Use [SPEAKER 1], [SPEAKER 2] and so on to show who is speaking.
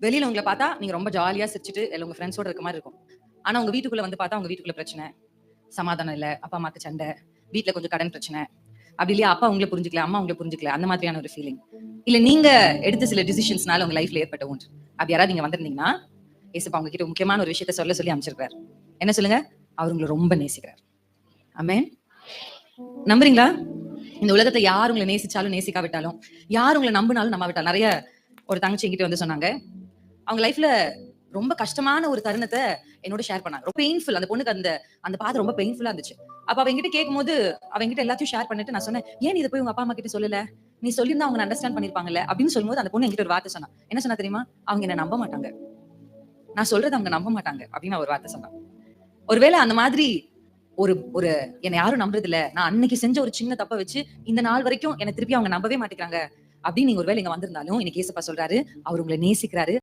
[SPEAKER 1] வெளியில உங்கள பார்த்தா நீங்க ரொம்ப ஜாலியா சிரிச்சுட்டு இல்ல உங்க ஃப்ரெண்ட்ஸோட இருக்க மாரி இருக்கும். ஆனா உங்க வீட்டுக்குள்ள வந்து பார்த்தா உங்க வீட்டுக்குள்ள பிரச்சனை, சமாதானம் இல்ல, அப்பா அம்மாக்கு சண்டை, வீட்ல கொஞ்சம் கடன் பிரச்சனை. அப்படி இல்லையா அப்பா உங்கள புரிஞ்சுக்கல, அம்மா உங்கள புரிஞ்சுக்கல. அந்த மாதிரியான ஒரு ஃபீலிங். இல்ல நீங்க எடுத்த சில டிசிஷன்ஸ்னால உங்க லைஃப்ல ஏற்பட்ட ஒன்று. அப்படி யாராவது நீங்க வந்திருந்தீங்கன்னா, ஏசப்பா உங்ககிட்ட முக்கியமான ஒரு விஷயத்த சொல்ல சொல்லி அனுப்பிச்சிருக்காரு. என்ன சொல்லுங்க? அவர் உங்கள ரொம்ப நேசிக்கிறார். ஆமென். நம்புறீங்களா? இந்த உலகத்தை யார் உங்களை நேசிச்சாலும் நேசிக்காவிட்டாலும், யார் உங்களை நம்பினாலும் நம்பாவிட்டாலும், நிறைய ஒரு தங்கச்சி என்கிட்ட வந்து சொன்னாங்க. அவங்க லைஃப்ல ரொம்ப கஷ்டமான ஒரு தருணத்த என்னோட ஷேர் பண்ணாங்க. ரொம்ப பெயின்ஃபுல். அந்த பொண்ணுக்கு அந்த அந்த பாதை ரொம்ப பெயின்ஃபுல்லா இருந்துச்சு. அப்ப அவ என்கிட்ட கேட்கும்போது, அவ என்கிட்ட எல்லாத்தையும் ஷேர் பண்ணிட்டு நான் சொன்னேன், "ஏன் நீ இத போய் உங்க அப்பா, அம்மா கிட்ட சொல்லல? நீ சொல்லியிருந்தா அவங்க அண்டர்ஸ்டாண்ட் பண்ணிருப்பாங்கல்ல." அப்படின்னு சொல்லும்போது அந்த பொண்ணு என்கிட்ட ஒரு வார்த்தை சொன்னா. என்ன சொன்னா தெரியுமா? "அவங்க என்ன நம்ப மாட்டாங்க. நான் சொல்றத அவங்க நம்ப மாட்டாங்க." அப்படின்னு அவ ஒரு வார்த்தை சொன்னா. ஒருவேளை அந்த மாதிரி ஒரு ஒரு என்ன யாரும் நம்புறது இல்ல. நான் அன்னைக்கு செஞ்ச ஒரு சின்ன தப்ப வச்சு, இந்த நாள் வரைக்கும் என்ன திருப்பி அவங்க நம்பவே மாட்டேங்கிறாங்க. அப்படின்னு நீங்க ஒருவேளை இங்க வந்திருந்தாலும், இன்னைக்கு ஏசப்பா சொல்றாரு, அவர் உங்கள நேசிக்கிறாரு.